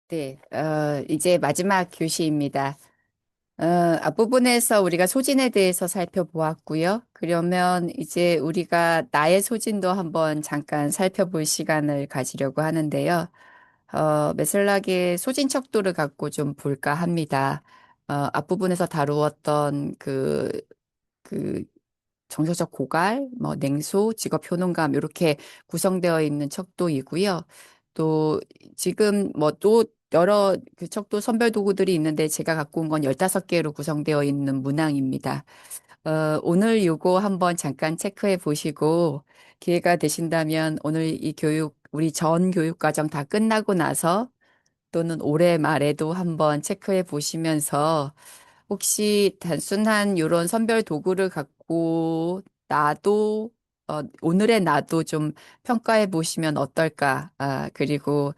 네, 이제 마지막 교시입니다. 앞부분에서 우리가 소진에 대해서 살펴보았고요. 그러면 이제 우리가 나의 소진도 한번 잠깐 살펴볼 시간을 가지려고 하는데요. 메슬락의 소진 척도를 갖고 좀 볼까 합니다. 앞부분에서 다루었던 그 정서적 고갈, 뭐 냉소, 직업 효능감 이렇게 구성되어 있는 척도이고요. 또 지금 뭐 또 여러 그 척도 선별 도구들이 있는데 제가 갖고 온 건 15개로 구성되어 있는 문항입니다. 오늘 요거 한번 잠깐 체크해 보시고 기회가 되신다면 오늘 이 교육 우리 전 교육 과정 다 끝나고 나서 또는 올해 말에도 한번 체크해 보시면서 혹시 단순한 이런 선별 도구를 갖고 오늘의 나도 좀 평가해 보시면 어떨까? 그리고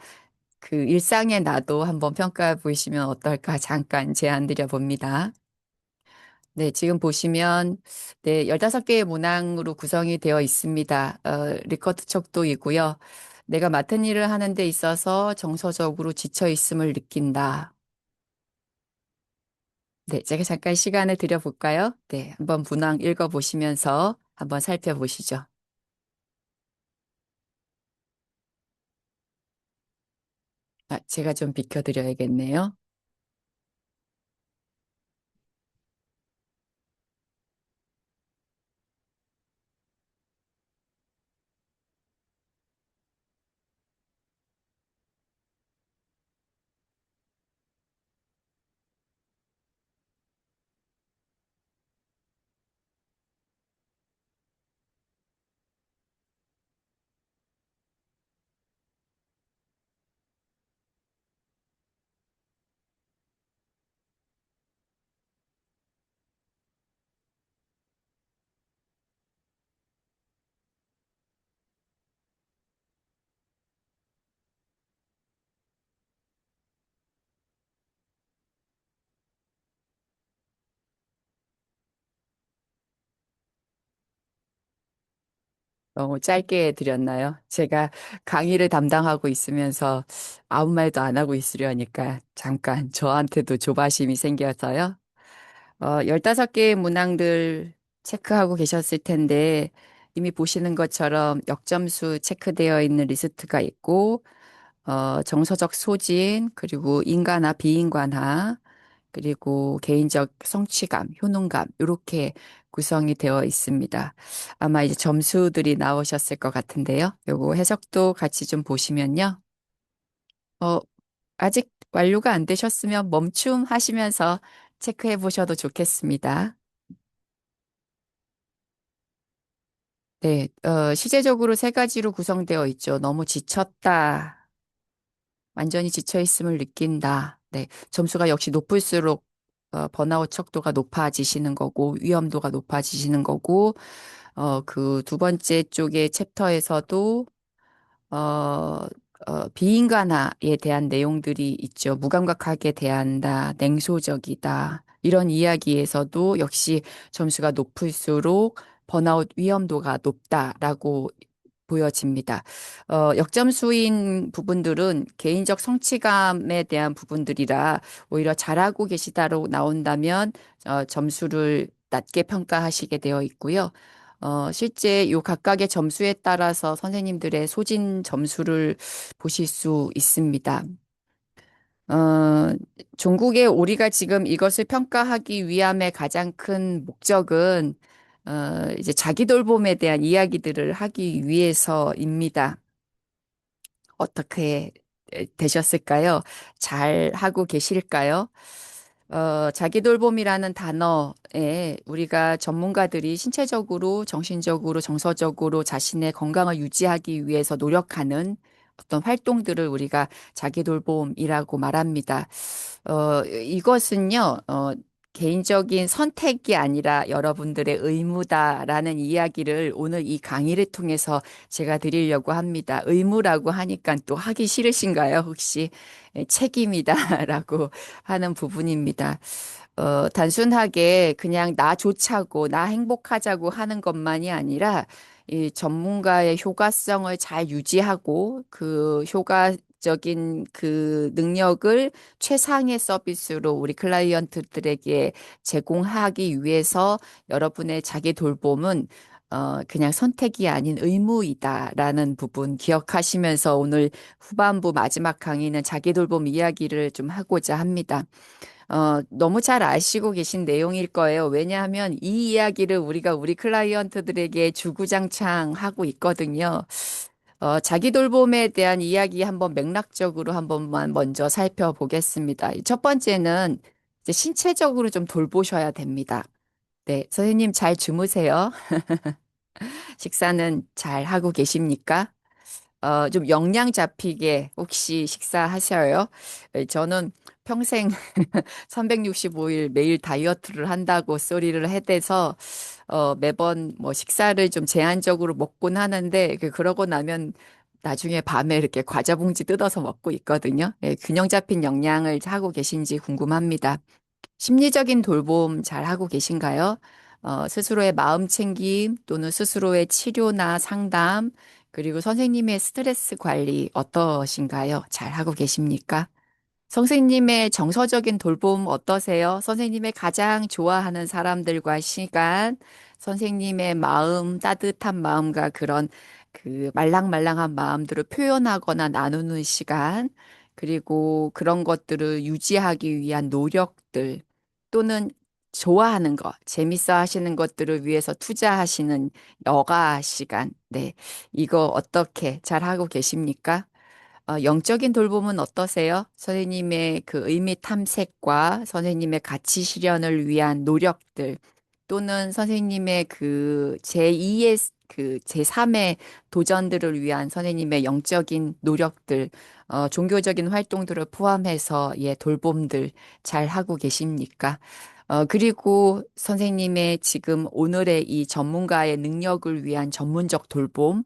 그 일상의 나도 한번 평가해 보시면 어떨까? 잠깐 제안 드려 봅니다. 네, 지금 보시면, 네, 15개의 문항으로 구성이 되어 있습니다. 리커트 척도이고요. 내가 맡은 일을 하는 데 있어서 정서적으로 지쳐 있음을 느낀다. 네, 제가 잠깐 시간을 드려볼까요? 네, 한번 문항 읽어보시면서 한번 살펴보시죠. 제가 좀 비켜드려야겠네요. 너무 짧게 드렸나요? 제가 강의를 담당하고 있으면서 아무 말도 안 하고 있으려니까 잠깐 저한테도 조바심이 생겨서요. 15개의 문항들 체크하고 계셨을 텐데 이미 보시는 것처럼 역점수 체크되어 있는 리스트가 있고 정서적 소진, 그리고 인간화, 비인간화, 그리고 개인적 성취감, 효능감, 이렇게 구성이 되어 있습니다. 아마 이제 점수들이 나오셨을 것 같은데요. 요거 해석도 같이 좀 보시면요. 어, 아직 완료가 안 되셨으면 멈춤 하시면서 체크해 보셔도 좋겠습니다. 네, 시제적으로 세 가지로 구성되어 있죠. 너무 지쳤다. 완전히 지쳐 있음을 느낀다. 네, 점수가 역시 높을수록 번아웃 척도가 높아지시는 거고 위험도가 높아지시는 거고 그 두 번째 쪽의 챕터에서도 어, 비인간화에 대한 내용들이 있죠. 무감각하게 대한다, 냉소적이다. 이런 이야기에서도 역시 점수가 높을수록 번아웃 위험도가 높다라고 보여집니다. 역점수인 부분들은 개인적 성취감에 대한 부분들이라 오히려 잘하고 계시다로 나온다면 점수를 낮게 평가하시게 되어 있고요. 실제 요 각각의 점수에 따라서 선생님들의 소진 점수를 보실 수 있습니다. 어, 종국의 우리가 지금 이것을 평가하기 위함의 가장 큰 목적은 이제 자기 돌봄에 대한 이야기들을 하기 위해서입니다. 어떻게 되셨을까요? 잘 하고 계실까요? 자기 돌봄이라는 단어에 우리가 전문가들이 신체적으로, 정신적으로, 정서적으로 자신의 건강을 유지하기 위해서 노력하는 어떤 활동들을 우리가 자기 돌봄이라고 말합니다. 이것은요, 개인적인 선택이 아니라 여러분들의 의무다라는 이야기를 오늘 이 강의를 통해서 제가 드리려고 합니다. 의무라고 하니까 또 하기 싫으신가요? 혹시 책임이다라고 하는 부분입니다. 단순하게 그냥 나 좋자고, 나 행복하자고 하는 것만이 아니라 이 전문가의 효과성을 잘 유지하고 그 맥락적인 그 능력을 최상의 서비스로 우리 클라이언트들에게 제공하기 위해서 여러분의 자기 돌봄은 그냥 선택이 아닌 의무이다라는 부분 기억하시면서 오늘 후반부 마지막 강의는 자기 돌봄 이야기를 좀 하고자 합니다. 너무 잘 아시고 계신 내용일 거예요. 왜냐하면 이 이야기를 우리가 우리 클라이언트들에게 주구장창 하고 있거든요. 자기 돌봄에 대한 이야기 한번 맥락적으로 한 번만 먼저 살펴보겠습니다. 첫 번째는 이제 신체적으로 좀 돌보셔야 됩니다. 네, 선생님 잘 주무세요? 식사는 잘 하고 계십니까? 좀 영양 잡히게 혹시 식사하셔요? 저는 평생 365일 매일 다이어트를 한다고 소리를 해대서 매번 뭐 식사를 좀 제한적으로 먹곤 하는데 그러고 나면 나중에 밤에 이렇게 과자 봉지 뜯어서 먹고 있거든요. 예, 균형 잡힌 영양을 하고 계신지 궁금합니다. 심리적인 돌봄 잘 하고 계신가요? 스스로의 마음 챙김 또는 스스로의 치료나 상담, 그리고 선생님의 스트레스 관리 어떠신가요? 잘 하고 계십니까? 선생님의 정서적인 돌봄 어떠세요? 선생님의 가장 좋아하는 사람들과 시간, 선생님의 마음, 따뜻한 마음과 그런 그 말랑말랑한 마음들을 표현하거나 나누는 시간, 그리고 그런 것들을 유지하기 위한 노력들, 또는 좋아하는 거, 재밌어 하시는 것들을 위해서 투자하시는 여가 시간, 네. 이거 어떻게 잘 하고 계십니까? 영적인 돌봄은 어떠세요? 선생님의 그 의미 탐색과 선생님의 가치 실현을 위한 노력들 또는 선생님의 그 제2의 그 제3의 도전들을 위한 선생님의 영적인 노력들, 종교적인 활동들을 포함해서 예, 돌봄들 잘 하고 계십니까? 그리고 선생님의 지금 오늘의 이 전문가의 능력을 위한 전문적 돌봄,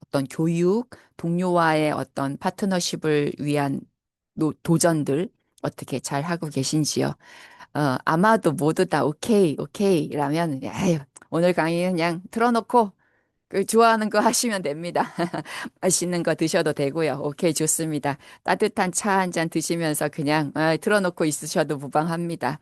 어떤 교육, 동료와의 어떤 파트너십을 위한 도전들 어떻게 잘 하고 계신지요? 아마도 모두 다 오케이, 오케이라면, 에휴, 오늘 강의 그냥 틀어놓고 그 좋아하는 거 하시면 됩니다. 맛있는 거 드셔도 되고요. 오케이, 좋습니다. 따뜻한 차 한 잔 드시면서 그냥 틀어놓고 있으셔도 무방합니다.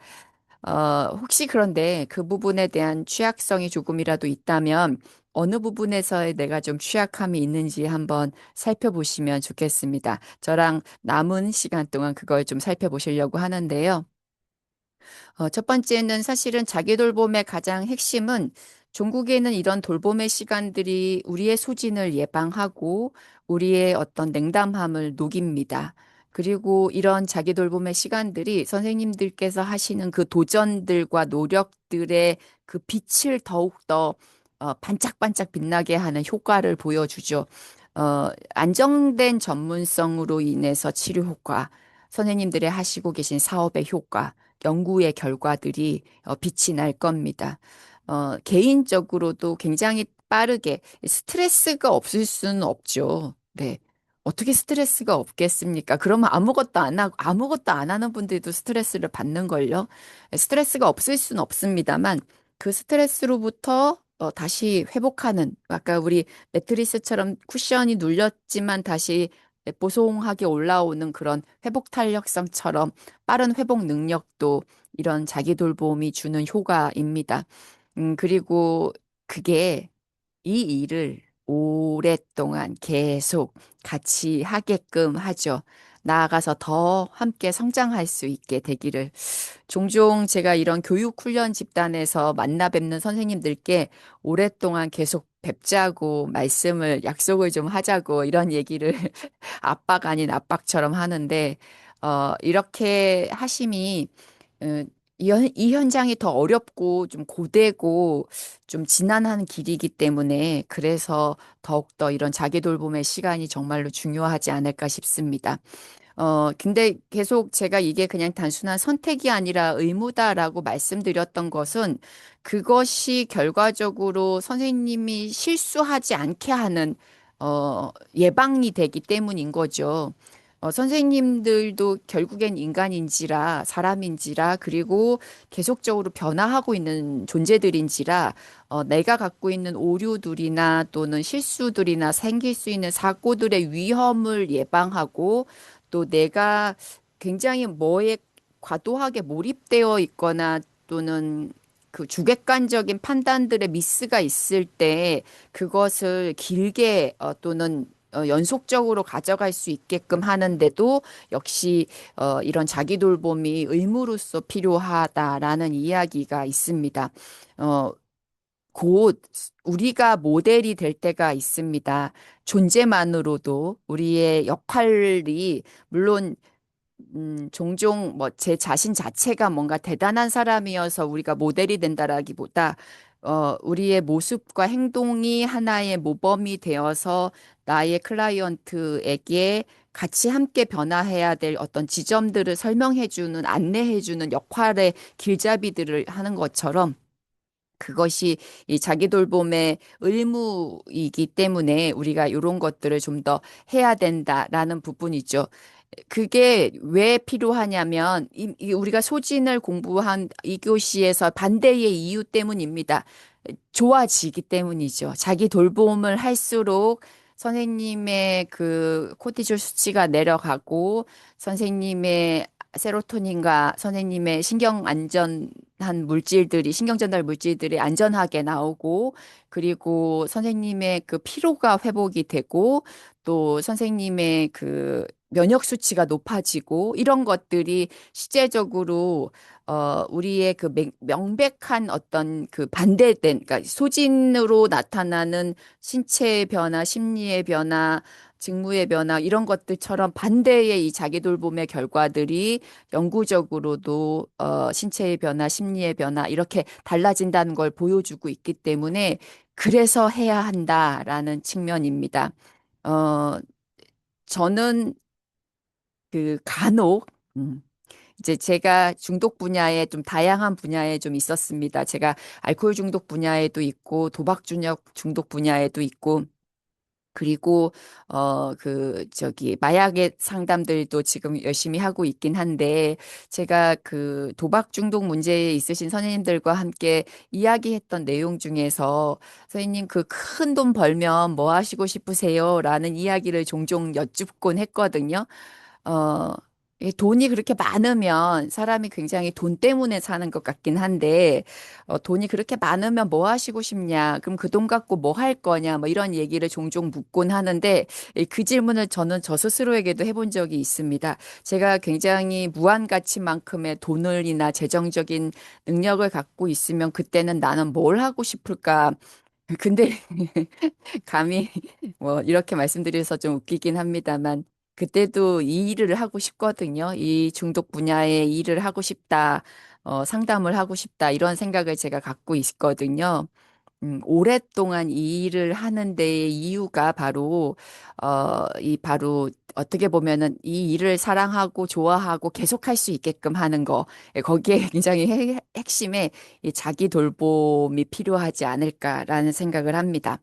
혹시 그런데 그 부분에 대한 취약성이 조금이라도 있다면 어느 부분에서의 내가 좀 취약함이 있는지 한번 살펴보시면 좋겠습니다. 저랑 남은 시간 동안 그걸 좀 살펴보시려고 하는데요. 첫 번째는 사실은 자기 돌봄의 가장 핵심은 종국에는 이런 돌봄의 시간들이 우리의 소진을 예방하고 우리의 어떤 냉담함을 녹입니다. 그리고 이런 자기 돌봄의 시간들이 선생님들께서 하시는 그 도전들과 노력들의 그 빛을 더욱더 반짝반짝 빛나게 하는 효과를 보여주죠. 안정된 전문성으로 인해서 치료 효과, 선생님들의 하시고 계신 사업의 효과, 연구의 결과들이 빛이 날 겁니다. 개인적으로도 굉장히 빠르게 스트레스가 없을 수는 없죠. 네. 어떻게 스트레스가 없겠습니까? 그러면 아무것도 안 하고, 아무것도 안 하는 분들도 스트레스를 받는걸요. 스트레스가 없을 수는 없습니다만, 그 스트레스로부터 다시 회복하는, 아까 우리 매트리스처럼 쿠션이 눌렸지만 다시 보송하게 올라오는 그런 회복 탄력성처럼 빠른 회복 능력도 이런 자기 돌봄이 주는 효과입니다. 그리고 그게 이 일을 오랫동안 계속 같이 하게끔 하죠. 나아가서 더 함께 성장할 수 있게 되기를. 종종 제가 이런 교육 훈련 집단에서 만나 뵙는 선생님들께 오랫동안 계속 뵙자고 말씀을 약속을 좀 하자고 이런 얘기를 압박 아닌 압박처럼 하는데 이렇게 하심이 이 현장이 더 어렵고 좀 고되고 좀 지난한 길이기 때문에 그래서 더욱더 이런 자기 돌봄의 시간이 정말로 중요하지 않을까 싶습니다. 근데 계속 제가 이게 그냥 단순한 선택이 아니라 의무다라고 말씀드렸던 것은 그것이 결과적으로 선생님이 실수하지 않게 하는, 예방이 되기 때문인 거죠. 선생님들도 결국엔 인간인지라, 사람인지라, 그리고 계속적으로 변화하고 있는 존재들인지라, 내가 갖고 있는 오류들이나 또는 실수들이나 생길 수 있는 사고들의 위험을 예방하고, 또 내가 굉장히 뭐에 과도하게 몰입되어 있거나 또는 그 주객관적인 판단들의 미스가 있을 때 그것을 길게 또는 연속적으로 가져갈 수 있게끔 하는데도 역시 이런 자기 돌봄이 의무로서 필요하다라는 이야기가 있습니다. 어, 곧 우리가 모델이 될 때가 있습니다. 존재만으로도 우리의 역할이 물론 종종 뭐 제 자신 자체가 뭔가 대단한 사람이어서 우리가 모델이 된다라기보다 우리의 모습과 행동이 하나의 모범이 되어서 나의 클라이언트에게 같이 함께 변화해야 될 어떤 지점들을 설명해주는, 안내해주는 역할의 길잡이들을 하는 것처럼 그것이 이 자기 돌봄의 의무이기 때문에 우리가 이런 것들을 좀 더 해야 된다라는 부분이죠. 그게 왜 필요하냐면 우리가 소진을 공부한 이 교시에서 반대의 이유 때문입니다. 좋아지기 때문이죠. 자기 돌봄을 할수록 선생님의 그 코티졸 수치가 내려가고 선생님의 세로토닌과 선생님의 신경 안전한 물질들이 신경 전달 물질들이 안전하게 나오고 그리고 선생님의 그 피로가 회복이 되고 또 선생님의 그 면역 수치가 높아지고 이런 것들이 실제적으로 우리의 그 명백한 어떤 그 반대된, 그러니까 소진으로 나타나는 신체의 변화, 심리의 변화, 직무의 변화, 이런 것들처럼 반대의 이 자기 돌봄의 결과들이 영구적으로도 신체의 변화, 심리의 변화, 이렇게 달라진다는 걸 보여주고 있기 때문에 그래서 해야 한다라는 측면입니다. 어, 저는 그 간혹, 음, 이제 제가 중독 분야에 좀 다양한 분야에 좀 있었습니다. 제가 알코올 중독 분야에도 있고 도박 중독 분야에도 있고 그리고 그 저기 마약의 상담들도 지금 열심히 하고 있긴 한데 제가 그 도박 중독 문제에 있으신 선생님들과 함께 이야기했던 내용 중에서 선생님 그 큰 돈 벌면 뭐 하시고 싶으세요? 라는 이야기를 종종 여쭙곤 했거든요. 어, 이 돈이 그렇게 많으면 사람이 굉장히 돈 때문에 사는 것 같긴 한데, 돈이 그렇게 많으면 뭐 하시고 싶냐? 그럼 그 돈 갖고 뭐 할 거냐? 뭐 이런 얘기를 종종 묻곤 하는데, 그 질문을 저는 저 스스로에게도 해본 적이 있습니다. 제가 굉장히 무한 가치만큼의 돈을이나 재정적인 능력을 갖고 있으면 그때는 나는 뭘 하고 싶을까? 근데 감히 뭐 이렇게 말씀드려서 좀 웃기긴 합니다만 그때도 이 일을 하고 싶거든요. 이 중독 분야에 일을 하고 싶다, 상담을 하고 싶다 이런 생각을 제가 갖고 있거든요. 오랫동안 이 일을 하는 데의 이유가 바로, 이 바로 어떻게 보면은 이 일을 사랑하고 좋아하고 계속할 수 있게끔 하는 거. 거기에 굉장히 핵심에 이 자기 돌봄이 필요하지 않을까라는 생각을 합니다.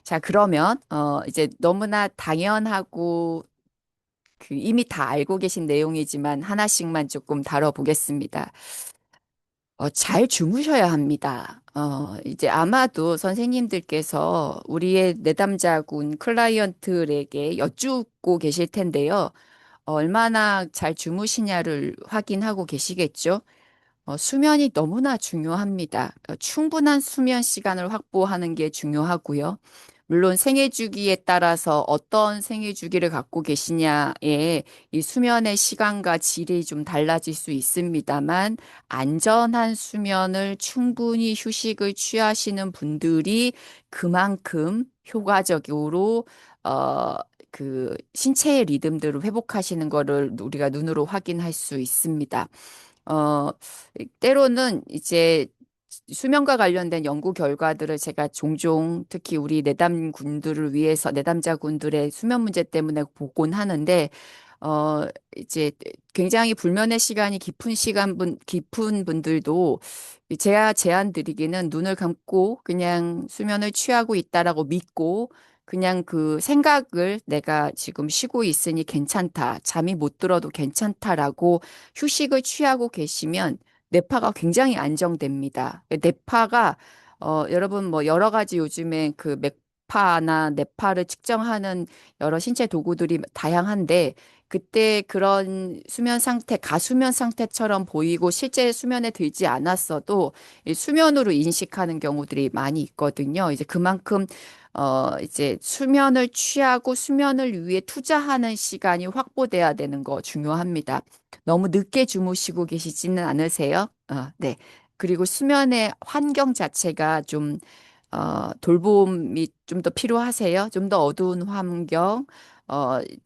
자, 그러면, 이제 너무나 당연하고 그 이미 다 알고 계신 내용이지만 하나씩만 조금 다뤄보겠습니다. 잘 주무셔야 합니다. 이제 아마도 선생님들께서 우리의 내담자군 클라이언트에게 여쭙고 계실 텐데요. 얼마나 잘 주무시냐를 확인하고 계시겠죠? 수면이 너무나 중요합니다. 충분한 수면 시간을 확보하는 게 중요하고요. 물론 생애 주기에 따라서 어떤 생애 주기를 갖고 계시냐에 이 수면의 시간과 질이 좀 달라질 수 있습니다만 안전한 수면을 충분히 휴식을 취하시는 분들이 그만큼 효과적으로 어, 그 신체의 리듬들을 회복하시는 거를 우리가 눈으로 확인할 수 있습니다. 어, 때로는 이제 수면과 관련된 연구 결과들을 제가 종종 특히 우리 내담군들을 위해서 내담자군들의 수면 문제 때문에 보곤 하는데 이제 굉장히 불면의 시간이 깊은 분들도 제가 제안 드리기는 눈을 감고 그냥 수면을 취하고 있다라고 믿고 그냥 그 생각을 내가 지금 쉬고 있으니 괜찮다. 잠이 못 들어도 괜찮다라고 휴식을 취하고 계시면 뇌파가 굉장히 안정됩니다. 뇌파가 여러분 뭐 여러 가지 요즘에 그 맥파나 뇌파를 측정하는 여러 신체 도구들이 다양한데 그때 그런 수면 상태, 가수면 상태처럼 보이고 실제 수면에 들지 않았어도 이 수면으로 인식하는 경우들이 많이 있거든요. 이제 그만큼 이제 수면을 취하고 수면을 위해 투자하는 시간이 확보돼야 되는 거 중요합니다. 너무 늦게 주무시고 계시지는 않으세요? 네. 그리고 수면의 환경 자체가 좀 돌봄이 좀 더 필요하세요? 좀 더 어두운 환경,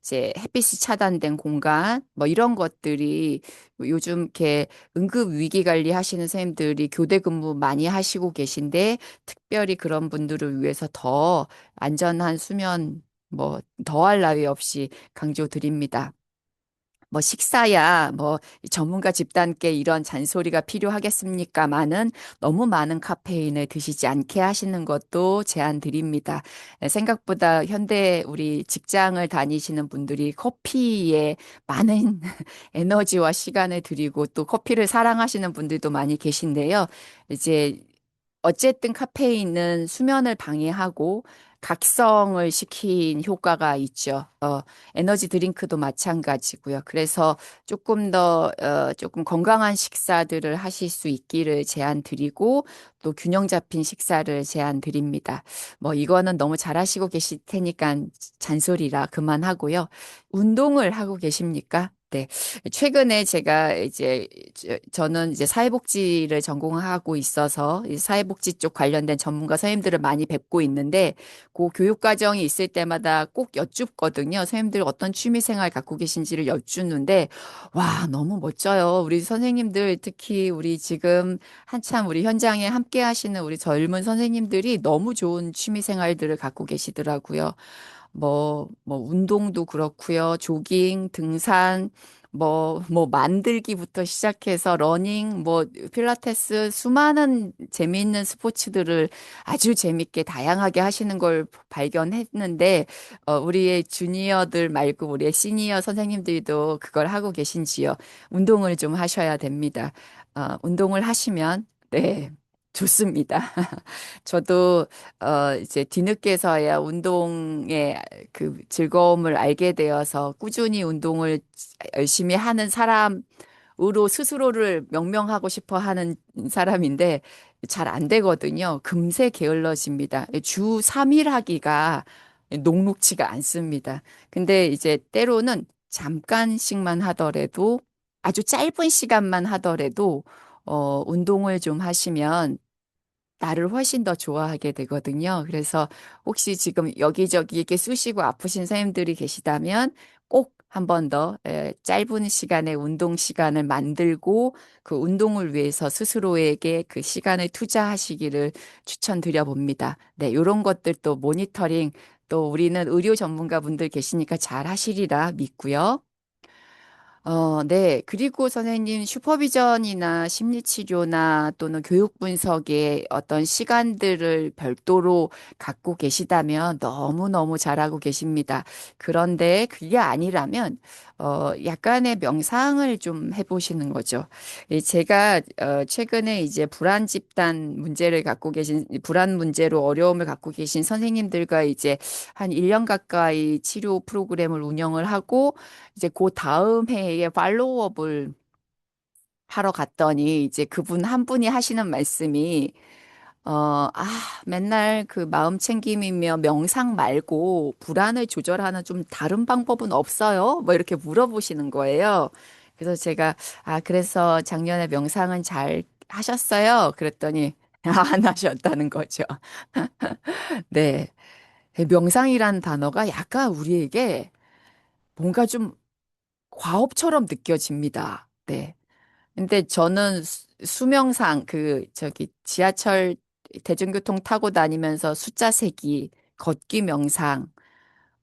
이제 햇빛이 차단된 공간, 뭐 이런 것들이 요즘 이렇게 응급 위기 관리 하시는 선생님들이 교대 근무 많이 하시고 계신데 특별히 그런 분들을 위해서 더 안전한 수면 뭐 더할 나위 없이 강조드립니다. 뭐 식사야 뭐 전문가 집단께 이런 잔소리가 필요하겠습니까마는 너무 많은 카페인을 드시지 않게 하시는 것도 제안 드립니다. 생각보다 현대 우리 직장을 다니시는 분들이 커피에 많은 에너지와 시간을 들이고 또 커피를 사랑하시는 분들도 많이 계신데요. 이제 어쨌든 카페인은 수면을 방해하고 각성을 시킨 효과가 있죠. 에너지 드링크도 마찬가지고요. 그래서 조금 더, 조금 건강한 식사들을 하실 수 있기를 제안 드리고 또 균형 잡힌 식사를 제안 드립니다. 뭐 이거는 너무 잘하시고 계실 테니까 잔소리라 그만하고요. 운동을 하고 계십니까? 네. 최근에 제가 이제 저는 이제 사회복지를 전공하고 있어서 이 사회복지 쪽 관련된 전문가 선생님들을 많이 뵙고 있는데 그 교육 과정이 있을 때마다 꼭 여쭙거든요. 선생님들 어떤 취미 생활 갖고 계신지를 여쭙는데 와, 너무 멋져요. 우리 선생님들 특히 우리 지금 한참 우리 현장에 함께 하시는 우리 젊은 선생님들이 너무 좋은 취미 생활들을 갖고 계시더라고요. 뭐, 운동도 그렇고요. 조깅, 등산, 뭐, 만들기부터 시작해서 러닝, 뭐, 필라테스, 수많은 재미있는 스포츠들을 아주 재밌게 다양하게 하시는 걸 발견했는데, 우리의 주니어들 말고 우리의 시니어 선생님들도 그걸 하고 계신지요. 운동을 좀 하셔야 됩니다. 운동을 하시면, 네, 좋습니다. 저도 이제 뒤늦게서야 운동의 그 즐거움을 알게 되어서 꾸준히 운동을 열심히 하는 사람으로 스스로를 명명하고 싶어 하는 사람인데 잘 안 되거든요. 금세 게을러집니다. 주 3일 하기가 녹록치가 않습니다. 근데 이제 때로는 잠깐씩만 하더라도 아주 짧은 시간만 하더라도 운동을 좀 하시면 나를 훨씬 더 좋아하게 되거든요. 그래서 혹시 지금 여기저기 이렇게 쑤시고 아프신 선생님들이 계시다면 꼭 한 번 더 짧은 시간에 운동 시간을 만들고 그 운동을 위해서 스스로에게 그 시간을 투자하시기를 추천드려 봅니다. 네, 이런 것들 또 모니터링 또 우리는 의료 전문가 분들 계시니까 잘 하시리라 믿고요. 네. 그리고 선생님 슈퍼비전이나 심리치료나 또는 교육 분석에 어떤 시간들을 별도로 갖고 계시다면 너무너무 잘하고 계십니다. 그런데 그게 아니라면, 약간의 명상을 좀 해보시는 거죠. 제가, 최근에 이제 불안 집단 문제를 갖고 계신, 불안 문제로 어려움을 갖고 계신 선생님들과 이제 한 1년 가까이 치료 프로그램을 운영을 하고, 이제 그 다음 해에 팔로우업을 하러 갔더니 이제 그분 한 분이 하시는 말씀이 맨날 그 마음 챙김이며 명상 말고 불안을 조절하는 좀 다른 방법은 없어요? 뭐 이렇게 물어보시는 거예요. 그래서 제가 그래서 작년에 명상은 잘 하셨어요? 그랬더니 안 하셨다는 거죠. 네. 명상이란 단어가 약간 우리에게 뭔가 좀 과업처럼 느껴집니다. 네. 근데 저는 수명상 저기 지하철 대중교통 타고 다니면서 숫자 세기, 걷기 명상,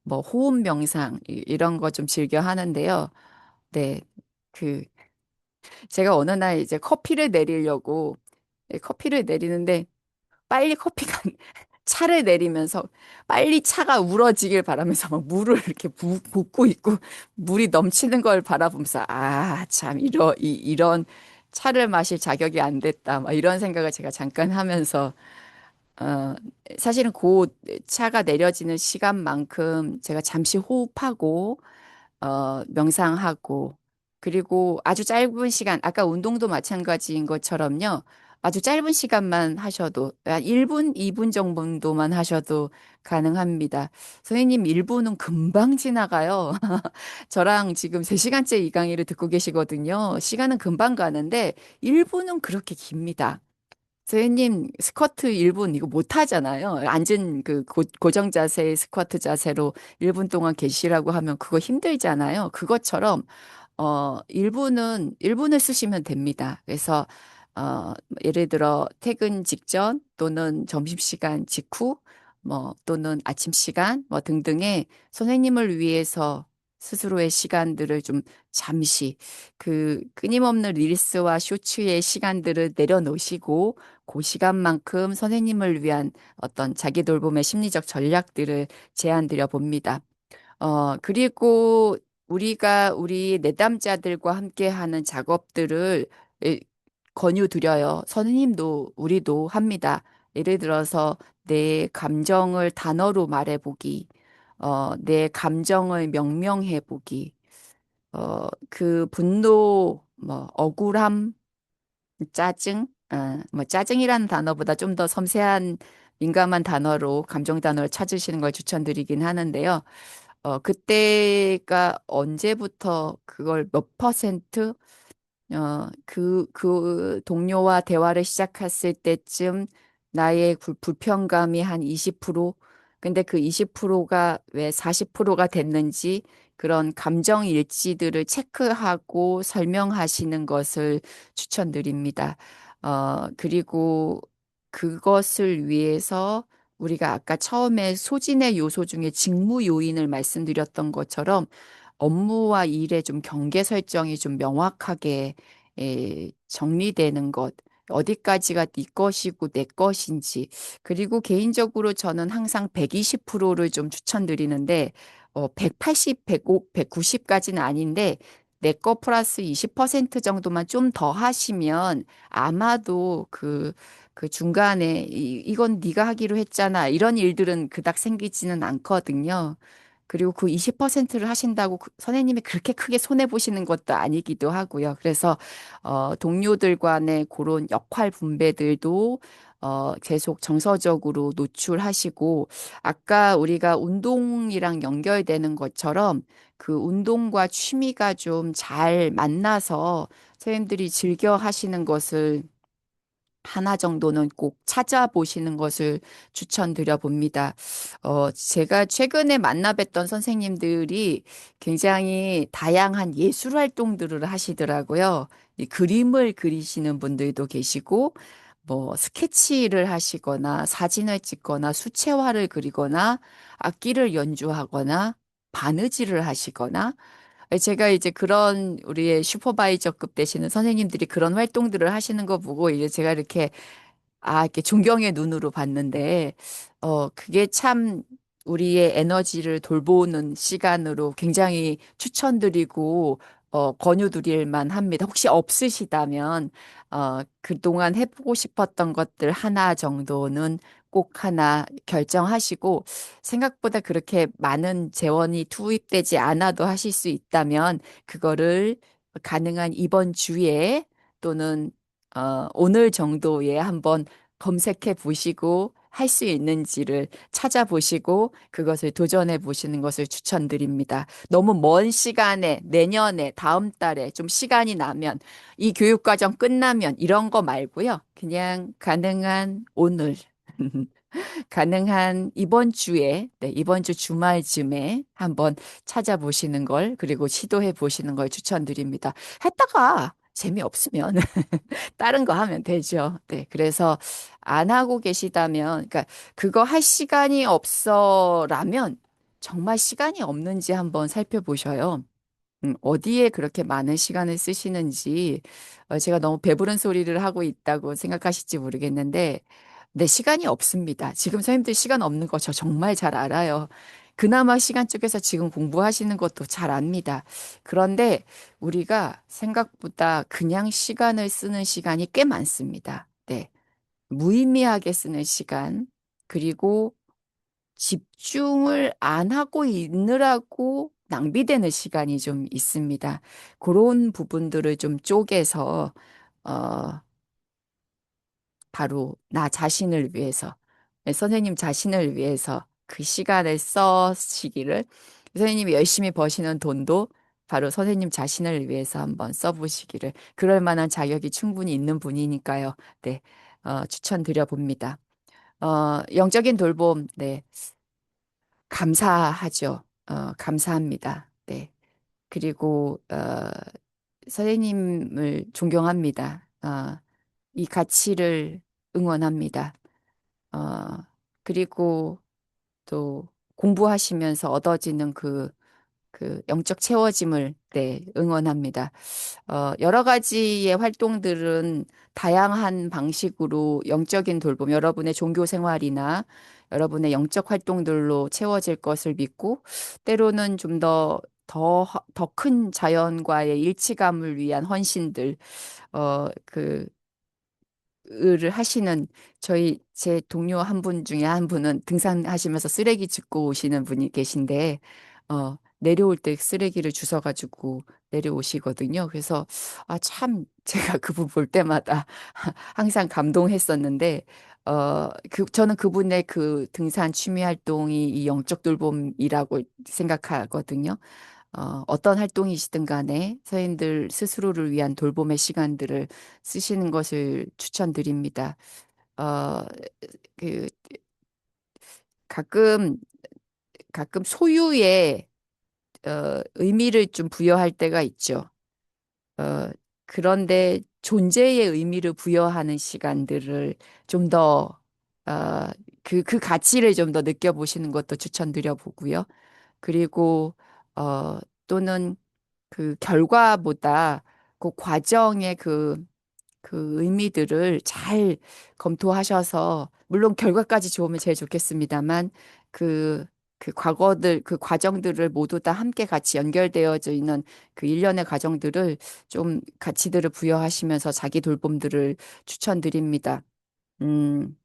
뭐 호흡 명상 이런 거 좀 즐겨 하는데요. 네. 그 제가 어느 날 이제 커피를 내리려고 커피를 내리는데 빨리 커피가 차를 내리면서 빨리 차가 우러지길 바라면서 막 물을 이렇게 붓고 있고 물이 넘치는 걸 바라보면서 아, 참, 이런 차를 마실 자격이 안 됐다. 막 이런 생각을 제가 잠깐 하면서 어, 사실은 그 차가 내려지는 시간만큼 제가 잠시 호흡하고, 명상하고, 그리고 아주 짧은 시간, 아까 운동도 마찬가지인 것처럼요. 아주 짧은 시간만 하셔도, 한 1분, 2분 정도만 하셔도 가능합니다. 선생님 1분은 금방 지나가요. 저랑 지금 3시간째 이 강의를 듣고 계시거든요. 시간은 금방 가는데 1분은 그렇게 깁니다. 선생님 스쿼트 1분 이거 못 하잖아요. 앉은 그 고정 자세의 스쿼트 자세로 1분 동안 계시라고 하면 그거 힘들잖아요. 그것처럼 1분을 쓰시면 됩니다. 그래서 예를 들어 퇴근 직전 또는 점심시간 직후 뭐 또는 아침 시간 뭐 등등의 선생님을 위해서 스스로의 시간들을 좀 잠시 그 끊임없는 릴스와 쇼츠의 시간들을 내려놓으시고 그 시간만큼 선생님을 위한 어떤 자기 돌봄의 심리적 전략들을 제안 드려 봅니다. 그리고 우리가 우리 내담자들과 함께 하는 작업들을 에, 권유드려요. 선생님도 우리도 합니다. 예를 들어서 내 감정을 단어로 말해보기, 내 감정을 명명해보기, 그 분노, 뭐, 억울함, 짜증, 뭐 짜증이라는 단어보다 좀 더 섬세한 민감한 단어로 감정 단어를 찾으시는 걸 추천드리긴 하는데요. 그때가 언제부터 그걸 몇 퍼센트 그 동료와 대화를 시작했을 때쯤 나의 불편감이 한 20%, 근데 그 20%가 왜 40%가 됐는지 그런 감정 일지들을 체크하고 설명하시는 것을 추천드립니다. 그리고 그것을 위해서 우리가 아까 처음에 소진의 요소 중에 직무 요인을 말씀드렸던 것처럼 업무와 일의 좀 경계 설정이 좀 명확하게 정리되는 것, 어디까지가 네 것이고 내 것인지, 그리고 개인적으로 저는 항상 120%를 좀 추천드리는데, 180, 105, 190까지는 아닌데, 내 거 플러스 20% 정도만 좀 더 하시면 아마도 그 중간에 이건 네가 하기로 했잖아. 이런 일들은 그닥 생기지는 않거든요. 그리고 그 20%를 하신다고 선생님이 그렇게 크게 손해 보시는 것도 아니기도 하고요. 그래서 동료들 간의 그런 역할 분배들도 계속 정서적으로 노출하시고 아까 우리가 운동이랑 연결되는 것처럼 그 운동과 취미가 좀 잘 만나서 선생님들이 즐겨 하시는 것을 하나 정도는 꼭 찾아보시는 것을 추천드려 봅니다. 제가 최근에 만나 뵀던 선생님들이 굉장히 다양한 예술 활동들을 하시더라고요. 이 그림을 그리시는 분들도 계시고, 뭐, 스케치를 하시거나, 사진을 찍거나, 수채화를 그리거나, 악기를 연주하거나, 바느질을 하시거나, 제가 이제 그런 우리의 슈퍼바이저급 되시는 선생님들이 그런 활동들을 하시는 거 보고 이제 제가 이렇게 이렇게 존경의 눈으로 봤는데, 그게 참 우리의 에너지를 돌보는 시간으로 굉장히 추천드리고, 권유드릴 만합니다. 혹시 없으시다면, 그동안 해보고 싶었던 것들 하나 정도는 꼭 하나 결정하시고, 생각보다 그렇게 많은 재원이 투입되지 않아도 하실 수 있다면, 그거를 가능한 이번 주에 또는 오늘 정도에 한번 검색해 보시고 할 수 있는지를 찾아보시고 그것을 도전해 보시는 것을 추천드립니다. 너무 먼 시간에 내년에 다음 달에 좀 시간이 나면 이 교육과정 끝나면 이런 거 말고요. 그냥 가능한 오늘 가능한 이번 주에, 네, 이번 주 주말쯤에 한번 찾아보시는 걸, 그리고 시도해 보시는 걸 추천드립니다. 했다가 재미없으면 다른 거 하면 되죠. 네, 그래서 안 하고 계시다면, 그러니까 그거 할 시간이 없어라면 정말 시간이 없는지 한번 살펴보셔요. 어디에 그렇게 많은 시간을 쓰시는지, 제가 너무 배부른 소리를 하고 있다고 생각하실지 모르겠는데, 네, 시간이 없습니다. 지금 선생님들 시간 없는 거 저 정말 잘 알아요. 그나마 시간 쪽에서 지금 공부하시는 것도 잘 압니다. 그런데 우리가 생각보다 그냥 시간을 쓰는 시간이 꽤 많습니다. 네. 무의미하게 쓰는 시간, 그리고 집중을 안 하고 있느라고 낭비되는 시간이 좀 있습니다. 그런 부분들을 좀 쪼개서, 어, 바로 나 자신을 위해서, 네, 선생님 자신을 위해서 그 시간을 써시기를, 선생님이 열심히 버시는 돈도 바로 선생님 자신을 위해서 한번 써보시기를, 그럴 만한 자격이 충분히 있는 분이니까요. 네, 추천드려 봅니다. 영적인 돌봄, 네, 감사하죠. 감사합니다. 네. 그리고, 선생님을 존경합니다. 이 가치를 응원합니다. 어, 그리고 또 공부하시면서 얻어지는 그 영적 채워짐을, 네, 응원합니다. 여러 가지의 활동들은 다양한 방식으로 영적인 돌봄, 여러분의 종교 생활이나 여러분의 영적 활동들로 채워질 것을 믿고, 때로는 좀 더 큰 자연과의 일치감을 위한 헌신들, 그, 을 하시는 제 동료 한 분 중에 한 분은 등산하시면서 쓰레기 줍고 오시는 분이 계신데, 내려올 때 쓰레기를 주워가지고 내려오시거든요. 그래서, 참, 제가 그분 볼 때마다 항상 감동했었는데, 저는 그분의 그 등산 취미 활동이 이 영적 돌봄이라고 생각하거든요. 어떤 활동이시든 간에 서인들 스스로를 위한 돌봄의 시간들을 쓰시는 것을 추천드립니다. 어, 그, 가끔, 가끔 소유의, 의미를 좀 부여할 때가 있죠. 어, 그런데 존재의 의미를 부여하는 시간들을 좀 더, 어, 그 가치를 좀 더 느껴보시는 것도 추천드려 보고요. 그리고, 어, 또는 그 결과보다 그 과정의 그 의미들을 잘 검토하셔서, 물론 결과까지 좋으면 제일 좋겠습니다만, 그, 그 과정들을 모두 다 함께 같이 연결되어져 있는 그 일련의 과정들을 좀 가치들을 부여하시면서 자기 돌봄들을 추천드립니다. 음,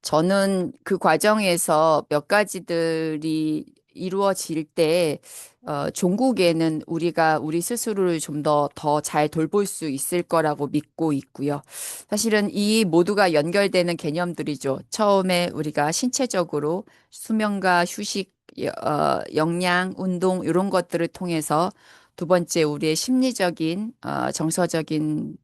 저는 그 과정에서 몇 가지들이 이루어질 때, 종국에는 우리가 우리 스스로를 좀 더 잘 돌볼 수 있을 거라고 믿고 있고요. 사실은 이 모두가 연결되는 개념들이죠. 처음에 우리가 신체적으로 수면과 휴식, 영양, 운동, 이런 것들을 통해서 두 번째 우리의 심리적인, 정서적인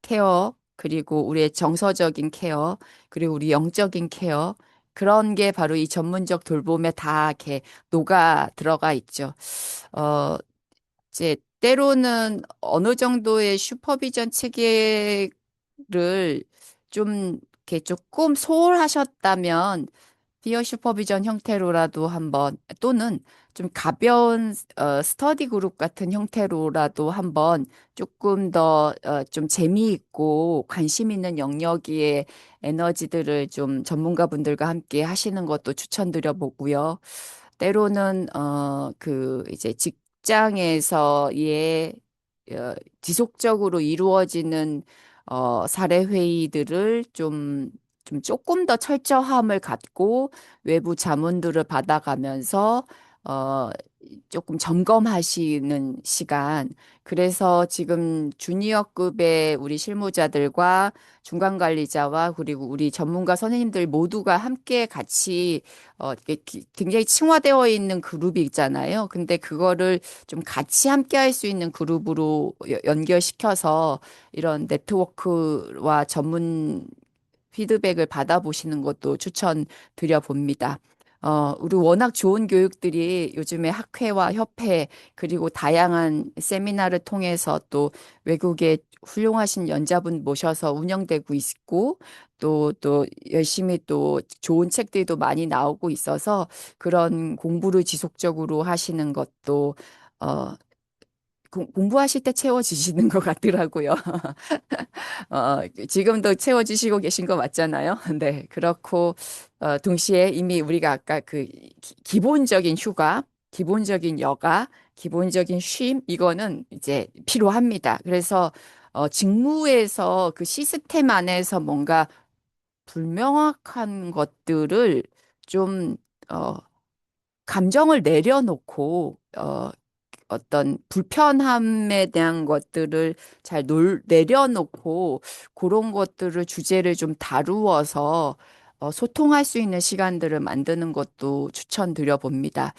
케어, 그리고 우리의 정서적인 케어, 그리고 우리 영적인 케어, 그런 게 바로 이 전문적 돌봄에 다 이렇게 녹아 들어가 있죠. 어, 이제 때로는 어느 정도의 슈퍼비전 체계를 좀 이렇게 조금 소홀하셨다면 피어 슈퍼비전 형태로라도 한번, 또는 좀 가벼운 스터디 그룹 같은 형태로라도 한번 조금 더 좀 재미있고 관심 있는 영역의 에너지들을 좀 전문가분들과 함께 하시는 것도 추천드려 보고요. 때로는 그 이제 직장에서의 지속적으로 이루어지는 사례 회의들을 좀 조금 더 철저함을 갖고 외부 자문들을 받아가면서 어, 조금 점검하시는 시간. 그래서 지금 주니어급의 우리 실무자들과 중간 관리자와 그리고 우리 전문가 선생님들 모두가 함께 같이 이게 굉장히 층화되어 있는 그룹이 있잖아요. 근데 그거를 좀 같이 함께 할 수 있는 그룹으로 연결시켜서 이런 네트워크와 전문 피드백을 받아보시는 것도 추천드려 봅니다. 우리 워낙 좋은 교육들이 요즘에 학회와 협회 그리고 다양한 세미나를 통해서 또 외국의 훌륭하신 연자분 모셔서 운영되고 있고 또 열심히 또 좋은 책들도 많이 나오고 있어서 그런 공부를 지속적으로 하시는 것도 어, 공부하실 때 채워지시는 것 같더라고요. 지금도 채워지시고 계신 거 맞잖아요. 네, 그렇고, 동시에 이미 우리가 아까 그 기본적인 휴가, 기본적인 여가, 기본적인 쉼, 이거는 이제 필요합니다. 그래서, 직무에서 그 시스템 안에서 뭔가 불명확한 것들을 좀, 어, 감정을 내려놓고, 어떤 불편함에 대한 것들을 잘 내려놓고 그런 것들을 주제를 좀 다루어서 소통할 수 있는 시간들을 만드는 것도 추천드려 봅니다.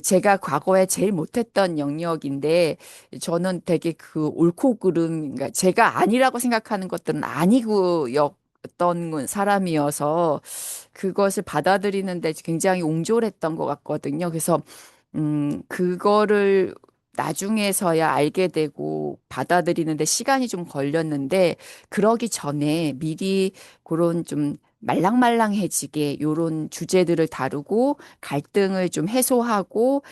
제가 과거에 제일 못했던 영역인데 저는 되게 그 옳고 그름, 그러니까 제가 아니라고 생각하는 것들은 아니고 였던 사람이어서 그것을 받아들이는데 굉장히 옹졸했던 것 같거든요. 그래서 그거를 나중에서야 알게 되고 받아들이는데 시간이 좀 걸렸는데, 그러기 전에 미리 그런 좀 말랑말랑해지게 요런 주제들을 다루고 갈등을 좀 해소하고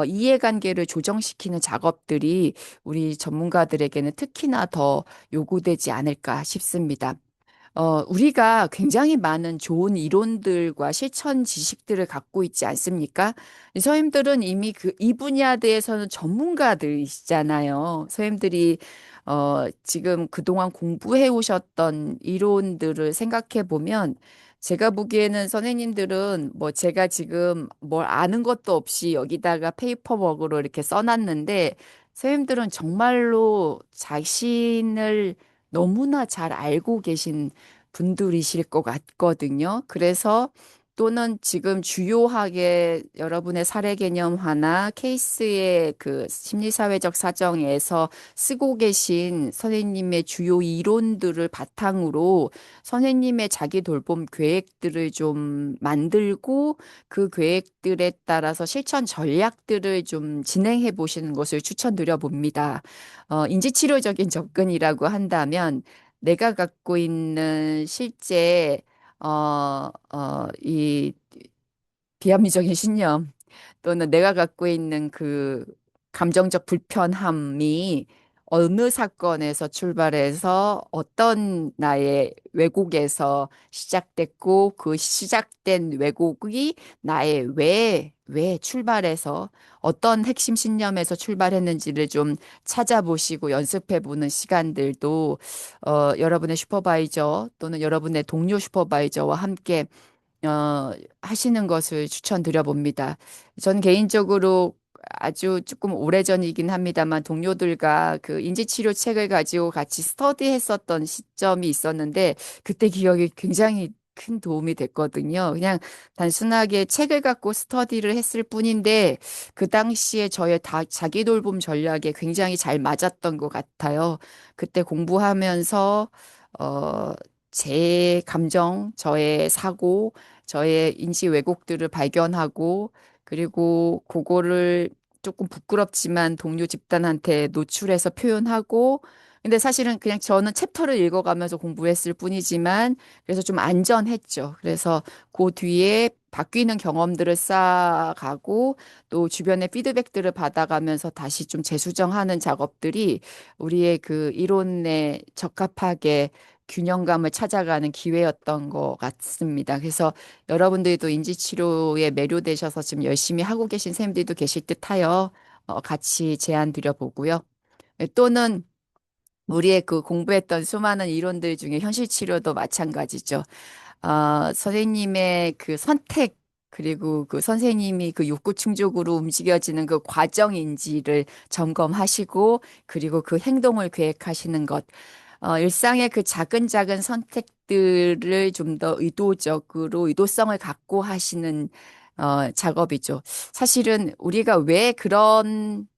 이해관계를 조정시키는 작업들이 우리 전문가들에게는 특히나 더 요구되지 않을까 싶습니다. 우리가 굉장히 많은 좋은 이론들과 실천 지식들을 갖고 있지 않습니까? 이 선생님들은 이미 이 분야에 대해서는 전문가들이시잖아요. 선생님들이, 지금 그동안 공부해 오셨던 이론들을 생각해 보면, 제가 보기에는 선생님들은 뭐 제가 지금 뭘 아는 것도 없이 여기다가 페이퍼워크로 이렇게 써놨는데, 선생님들은 정말로 자신을 너무나 잘 알고 계신 분들이실 것 같거든요. 그래서 또는 지금 주요하게 여러분의 사례 개념화나 케이스의 그 심리사회적 사정에서 쓰고 계신 선생님의 주요 이론들을 바탕으로 선생님의 자기 돌봄 계획들을 좀 만들고 그 계획들에 따라서 실천 전략들을 좀 진행해 보시는 것을 추천드려 봅니다. 인지치료적인 접근이라고 한다면 내가 갖고 있는 실제 이 비합리적인 신념 또는 내가 갖고 있는 그 감정적 불편함이 어느 사건에서 출발해서 어떤 나의 왜곡에서 시작됐고 그 시작된 왜곡이 나의 왜 출발해서 어떤 핵심 신념에서 출발했는지를 좀 찾아보시고 연습해 보는 시간들도 여러분의 슈퍼바이저 또는 여러분의 동료 슈퍼바이저와 함께 하시는 것을 추천드려 봅니다. 전 개인적으로 아주 조금 오래전이긴 합니다만 동료들과 그 인지치료 책을 가지고 같이 스터디했었던 시점이 있었는데 그때 기억이 굉장히 큰 도움이 됐거든요. 그냥 단순하게 책을 갖고 스터디를 했을 뿐인데 그 당시에 저의 자기 돌봄 전략에 굉장히 잘 맞았던 것 같아요. 그때 공부하면서 어, 제 감정, 저의 사고, 저의 인지 왜곡들을 발견하고 그리고 그거를 조금 부끄럽지만 동료 집단한테 노출해서 표현하고 근데 사실은 그냥 저는 챕터를 읽어가면서 공부했을 뿐이지만 그래서 좀 안전했죠. 그래서 그 뒤에 바뀌는 경험들을 쌓아가고 또 주변의 피드백들을 받아가면서 다시 좀 재수정하는 작업들이 우리의 그 이론에 적합하게 균형감을 찾아가는 기회였던 것 같습니다. 그래서 여러분들도 인지치료에 매료되셔서 지금 열심히 하고 계신 쌤들도 계실 듯하여 같이 제안 드려보고요. 또는 우리의 그 공부했던 수많은 이론들 중에 현실 치료도 마찬가지죠. 선생님의 그 선택, 그리고 그 선생님이 그 욕구 충족으로 움직여지는 그 과정인지를 점검하시고, 그리고 그 행동을 계획하시는 것. 일상의 그 작은 작은 선택들을 좀 더 의도적으로, 의도성을 갖고 하시는, 작업이죠. 사실은 우리가 왜 그런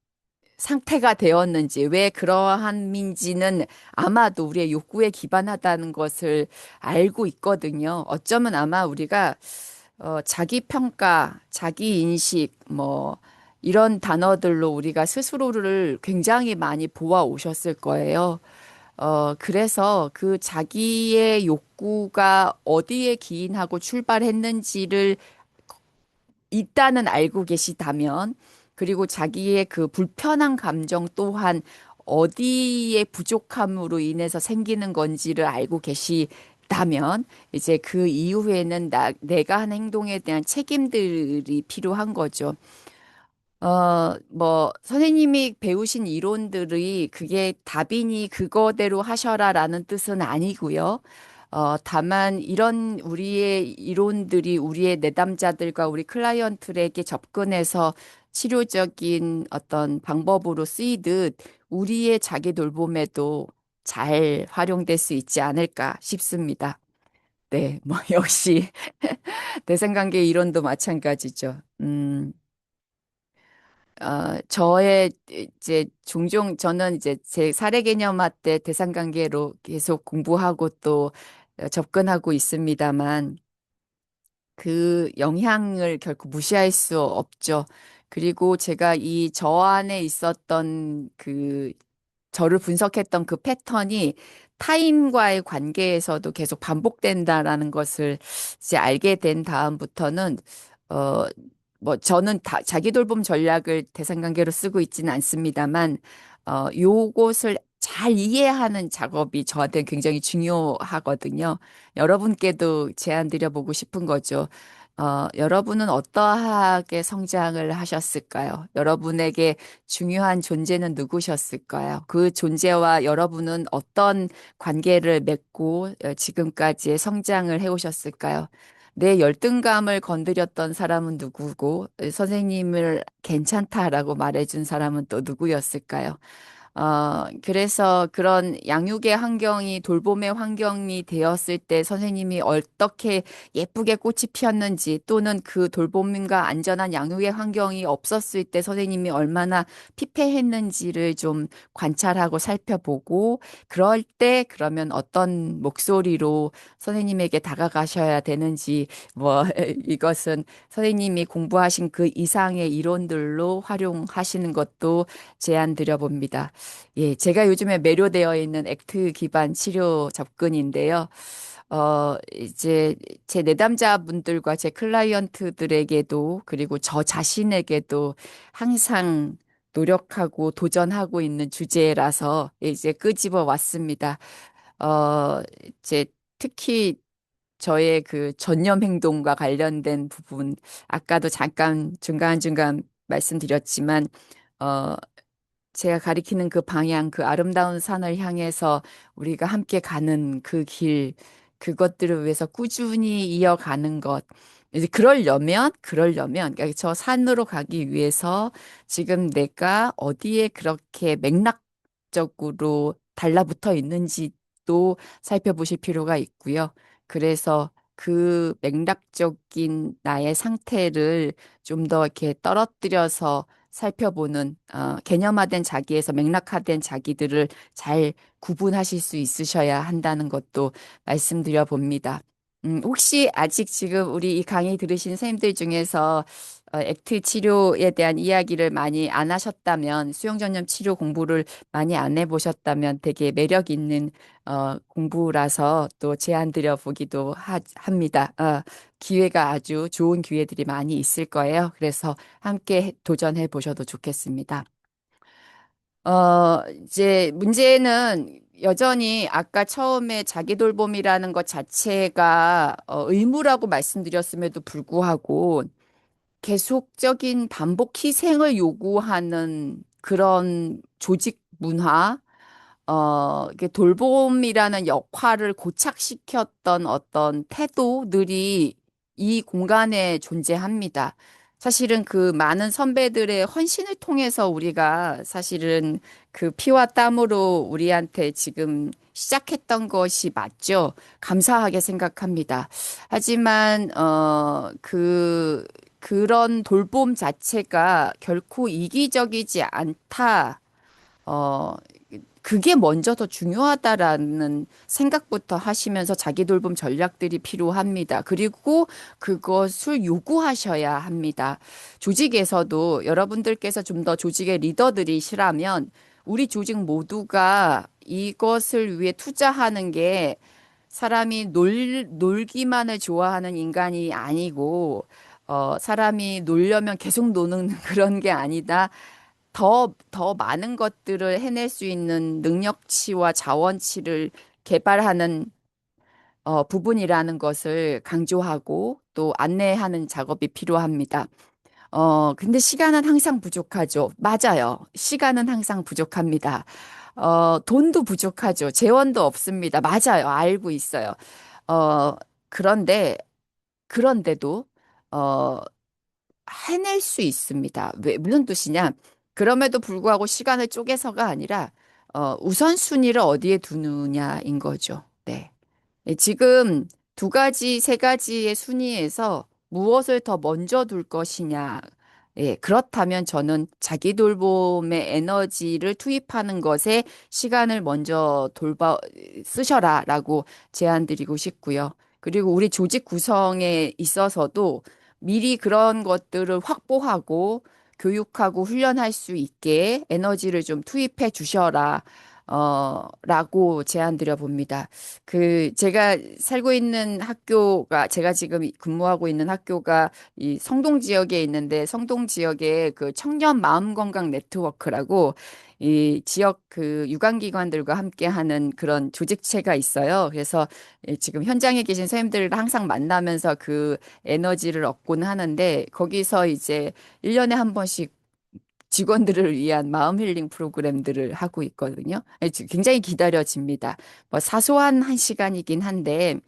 상태가 되었는지, 왜 그러한민지는 아마도 우리의 욕구에 기반하다는 것을 알고 있거든요. 어쩌면 아마 우리가 자기 평가, 자기 인식, 뭐 이런 단어들로 우리가 스스로를 굉장히 많이 보아 오셨을 거예요. 그래서 그 자기의 욕구가 어디에 기인하고 출발했는지를 일단은 알고 계시다면 그리고 자기의 그 불편한 감정 또한 어디에 부족함으로 인해서 생기는 건지를 알고 계시다면 이제 그 이후에는 내가 한 행동에 대한 책임들이 필요한 거죠. 뭐, 선생님이 배우신 이론들이 그게 답이니 그거대로 하셔라라는 뜻은 아니고요. 다만 이런 우리의 이론들이 우리의 내담자들과 우리 클라이언트에게 접근해서 치료적인 어떤 방법으로 쓰이듯 우리의 자기 돌봄에도 잘 활용될 수 있지 않을까 싶습니다. 네, 뭐, 역시 대상관계 이론도 마찬가지죠. 저의 이제 종종 저는 이제 제 사례 개념화 때 대상관계로 계속 공부하고 또 접근하고 있습니다만 그 영향을 결코 무시할 수 없죠. 그리고 제가 이 저 안에 있었던 그 저를 분석했던 그 패턴이 타인과의 관계에서도 계속 반복된다라는 것을 이제 알게 된 다음부터는 어, 뭐 저는 자기 돌봄 전략을 대상관계로 쓰고 있지는 않습니다만 요것을 잘 이해하는 작업이 저한테 굉장히 중요하거든요. 여러분께도 제안 드려보고 싶은 거죠. 여러분은 어떠하게 성장을 하셨을까요? 여러분에게 중요한 존재는 누구셨을까요? 그 존재와 여러분은 어떤 관계를 맺고 지금까지의 성장을 해오셨을까요? 내 열등감을 건드렸던 사람은 누구고, 선생님을 괜찮다라고 말해준 사람은 또 누구였을까요? 그래서 그런 양육의 환경이 돌봄의 환경이 되었을 때 선생님이 어떻게 예쁘게 꽃이 피었는지 또는 그 돌봄과 안전한 양육의 환경이 없었을 때 선생님이 얼마나 피폐했는지를 좀 관찰하고 살펴보고 그럴 때 그러면 어떤 목소리로 선생님에게 다가가셔야 되는지 뭐 이것은 선생님이 공부하신 그 이상의 이론들로 활용하시는 것도 제안 드려봅니다. 예, 제가 요즘에 매료되어 있는 액트 기반 치료 접근인데요. 이제 제 내담자분들과 제 클라이언트들에게도 그리고 저 자신에게도 항상 노력하고 도전하고 있는 주제라서 이제 끄집어 왔습니다. 이제 특히 저의 그 전념 행동과 관련된 부분, 아까도 잠깐 중간중간 말씀드렸지만, 어, 제가 가리키는 그 방향, 그 아름다운 산을 향해서 우리가 함께 가는 그 길, 그것들을 위해서 꾸준히 이어가는 것. 이제 그러려면, 그러니까 저 산으로 가기 위해서 지금 내가 어디에 그렇게 맥락적으로 달라붙어 있는지도 살펴보실 필요가 있고요. 그래서 그 맥락적인 나의 상태를 좀 더 이렇게 떨어뜨려서 살펴보는 개념화된 자기에서 맥락화된 자기들을 잘 구분하실 수 있으셔야 한다는 것도 말씀드려 봅니다. 혹시 아직 지금 우리 이 강의 들으신 선생님들 중에서 액트 치료에 대한 이야기를 많이 안 하셨다면, 수용 전념 치료 공부를 많이 안 해보셨다면 되게 매력 있는 공부라서 또 제안 드려 보기도 합니다. 기회가 아주 좋은 기회들이 많이 있을 거예요. 그래서 함께 도전해 보셔도 좋겠습니다. 이제 문제는 여전히 아까 처음에 자기 돌봄이라는 것 자체가 의무라고 말씀드렸음에도 불구하고 계속적인 반복 희생을 요구하는 그런 조직 문화, 이게 돌봄이라는 역할을 고착시켰던 어떤 태도들이 이 공간에 존재합니다. 사실은 그 많은 선배들의 헌신을 통해서 우리가 사실은 그 피와 땀으로 우리한테 지금 시작했던 것이 맞죠. 감사하게 생각합니다. 하지만, 그런 돌봄 자체가 결코 이기적이지 않다. 어, 그게 먼저 더 중요하다라는 생각부터 하시면서 자기 돌봄 전략들이 필요합니다. 그리고 그것을 요구하셔야 합니다. 조직에서도 여러분들께서 좀 더 조직의 리더들이시라면 우리 조직 모두가 이것을 위해 투자하는 게 사람이 놀기만을 좋아하는 인간이 아니고 사람이 놀려면 계속 노는 그런 게 아니다. 더 많은 것들을 해낼 수 있는 능력치와 자원치를 개발하는 부분이라는 것을 강조하고 또 안내하는 작업이 필요합니다. 근데 시간은 항상 부족하죠. 맞아요. 시간은 항상 부족합니다. 돈도 부족하죠. 재원도 없습니다. 맞아요. 알고 있어요. 어, 그런데, 그런데도, 어, 해낼 수 있습니다. 왜, 무슨 뜻이냐? 그럼에도 불구하고 시간을 쪼개서가 아니라, 우선순위를 어디에 두느냐인 거죠. 네. 예, 지금 두 가지, 세 가지의 순위에서 무엇을 더 먼저 둘 것이냐. 예, 그렇다면 저는 자기 돌봄의 에너지를 투입하는 것에 시간을 먼저 쓰셔라라고 제안드리고 싶고요. 그리고 우리 조직 구성에 있어서도 미리 그런 것들을 확보하고 교육하고 훈련할 수 있게 에너지를 좀 투입해 주셔라. 라고 제안드려 봅니다. 제가 살고 있는 학교가, 제가 지금 근무하고 있는 학교가 이 성동 지역에 있는데, 성동 지역에 그 청년 마음건강 네트워크라고 이 지역 그 유관기관들과 함께 하는 그런 조직체가 있어요. 그래서 지금 현장에 계신 선생님들을 항상 만나면서 그 에너지를 얻곤 하는데, 거기서 이제 1년에 한 번씩 직원들을 위한 마음 힐링 프로그램들을 하고 있거든요. 굉장히 기다려집니다. 뭐 사소한 한 시간이긴 한데,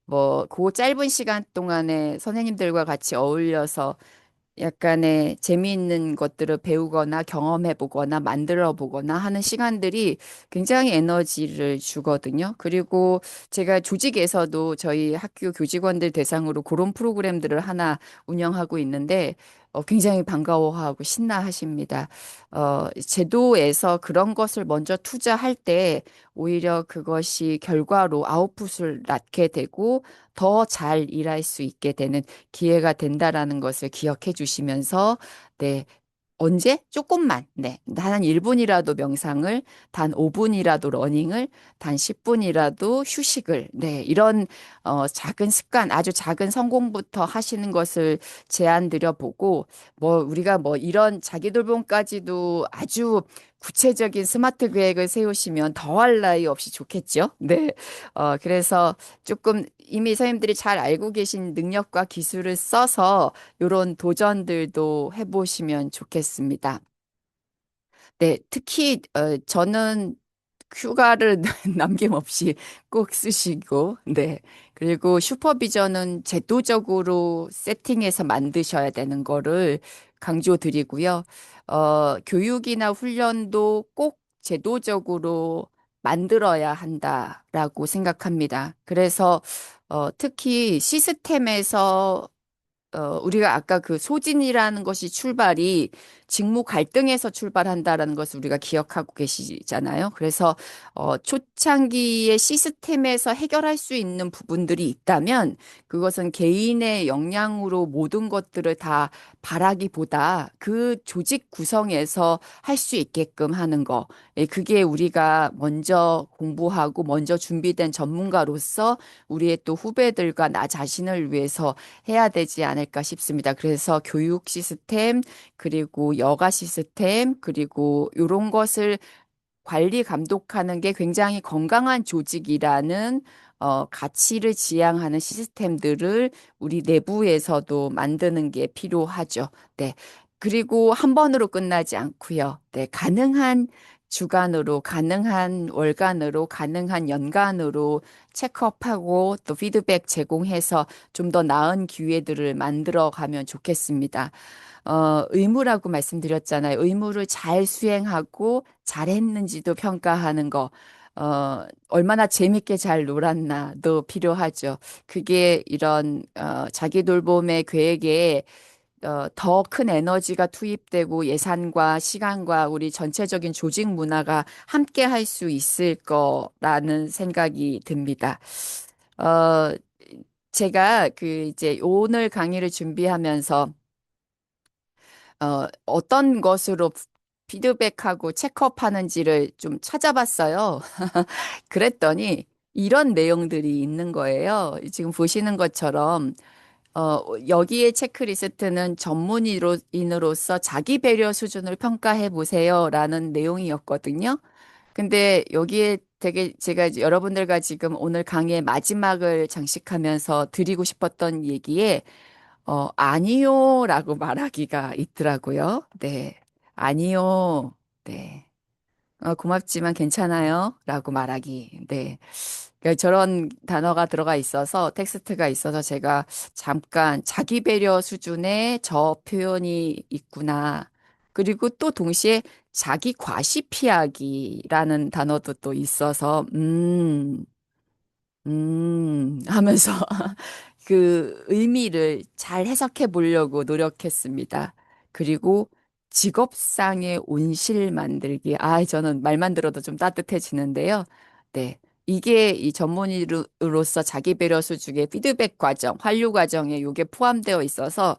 뭐, 그 짧은 시간 동안에 선생님들과 같이 어울려서 약간의 재미있는 것들을 배우거나 경험해 보거나 만들어 보거나 하는 시간들이 굉장히 에너지를 주거든요. 그리고 제가 조직에서도 저희 학교 교직원들 대상으로 그런 프로그램들을 하나 운영하고 있는데 굉장히 반가워하고 신나하십니다. 제도에서 그런 것을 먼저 투자할 때 오히려 그것이 결과로 아웃풋을 낳게 되고 더 잘 일할 수 있게 되는 기회가 된다라는 것을 기억해 주시면서, 네, 언제? 조금만, 네, 단 1분이라도 명상을, 단 5분이라도 러닝을, 단 10분이라도 휴식을, 네, 이런, 작은 습관, 아주 작은 성공부터 하시는 것을 제안 드려보고, 뭐, 우리가 뭐 이런 자기 돌봄까지도 아주 구체적인 스마트 계획을 세우시면 더할 나위 없이 좋겠죠? 네. 그래서 조금 이미 선생님들이 잘 알고 계신 능력과 기술을 써서 이런 도전들도 해보시면 좋겠습니다. 네, 특히 저는 휴가를 남김없이 꼭 쓰시고, 네. 그리고 슈퍼비전은 제도적으로 세팅해서 만드셔야 되는 거를 강조드리고요. 교육이나 훈련도 꼭 제도적으로 만들어야 한다라고 생각합니다. 그래서 특히 시스템에서 우리가 아까 그 소진이라는 것이 출발이 직무 갈등에서 출발한다라는 것을 우리가 기억하고 계시잖아요. 그래서 초창기의 시스템에서 해결할 수 있는 부분들이 있다면 그것은 개인의 역량으로 모든 것들을 다 바라기보다 그 조직 구성에서 할 수 있게끔 하는 거. 예, 그게 우리가 먼저 공부하고 먼저 준비된 전문가로서 우리의 또 후배들과 나 자신을 위해서 해야 되지 않을까 싶습니다. 그래서 교육 시스템, 그리고 여가 시스템, 그리고 이런 것을 관리 감독하는 게 굉장히 건강한 조직이라는 가치를 지향하는 시스템들을 우리 내부에서도 만드는 게 필요하죠. 네. 그리고 한 번으로 끝나지 않고요. 네. 가능한 주간으로, 가능한 월간으로, 가능한 연간으로 체크업하고 또 피드백 제공해서 좀 더 나은 기회들을 만들어 가면 좋겠습니다. 의무라고 말씀드렸잖아요. 의무를 잘 수행하고 잘했는지도 평가하는 거. 얼마나 재밌게 잘 놀았나도 필요하죠. 그게 이런, 자기 돌봄의 계획에 더 큰 에너지가 투입되고 예산과 시간과 우리 전체적인 조직 문화가 함께 할 수 있을 거라는 생각이 듭니다. 어, 제가 이제 오늘 강의를 준비하면서 어떤 것으로 피드백하고 체크업하는지를 좀 찾아봤어요. 그랬더니 이런 내용들이 있는 거예요. 지금 보시는 것처럼 여기에 체크리스트는 전문인으로서 자기 배려 수준을 평가해 보세요라는 내용이었거든요. 근데 여기에 되게 제가 이제 여러분들과 지금 오늘 강의의 마지막을 장식하면서 드리고 싶었던 얘기에, 아니요라고 말하기가 있더라고요. 네. 아니요. 네. 고맙지만 괜찮아요. 라고 말하기. 네. 그러니까 저런 단어가 들어가 있어서, 텍스트가 있어서 제가 잠깐 자기 배려 수준의 저 표현이 있구나. 그리고 또 동시에 자기 과시 피하기라는 단어도 또 있어서, 하면서 그 의미를 잘 해석해 보려고 노력했습니다. 그리고 직업상의 온실 만들기. 저는 말만 들어도 좀 따뜻해지는데요. 네. 이게 이 전문의로서 자기 배려 수준의 피드백 과정, 환류 과정에 이게 포함되어 있어서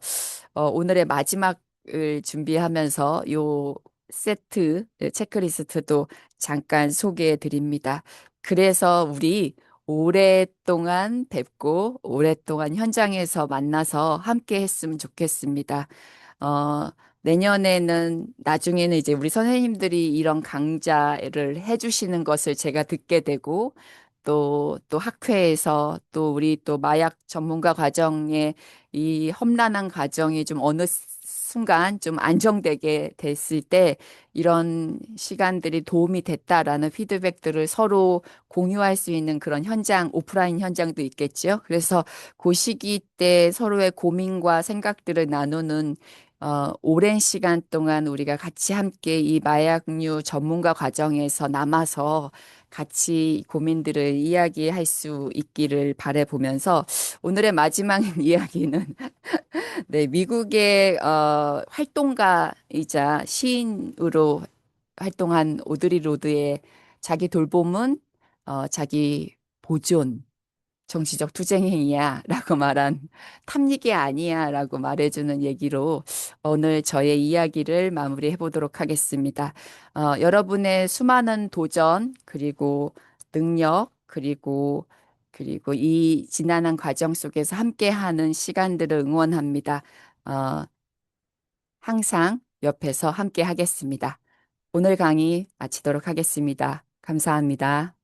오늘의 마지막을 준비하면서 요 세트 체크리스트도 잠깐 소개해 드립니다. 그래서 우리 오랫동안 뵙고 오랫동안 현장에서 만나서 함께 했으면 좋겠습니다. 어, 내년에는 나중에는 이제 우리 선생님들이 이런 강좌를 해주시는 것을 제가 듣게 되고 또 학회에서 또 우리 또 마약 전문가 과정의 이 험난한 과정이 좀 어느 순간 좀 안정되게 됐을 때 이런 시간들이 도움이 됐다라는 피드백들을 서로 공유할 수 있는 그런 현장, 오프라인 현장도 있겠죠. 그래서 그 시기 때 서로의 고민과 생각들을 나누는 오랜 시간 동안 우리가 같이 함께 이 마약류 전문가 과정에서 남아서 같이 고민들을 이야기할 수 있기를 바라보면서 오늘의 마지막 이야기는 네, 미국의 활동가이자 시인으로 활동한 오드리 로드의 자기 돌봄은 자기 보존, 정치적 투쟁행위야 라고 말한 탐닉이 아니야 라고 말해주는 얘기로 오늘 저의 이야기를 마무리해 보도록 하겠습니다. 여러분의 수많은 도전 그리고 능력 그리고 이 지난한 과정 속에서 함께하는 시간들을 응원합니다. 어, 항상 옆에서 함께 하겠습니다. 오늘 강의 마치도록 하겠습니다. 감사합니다.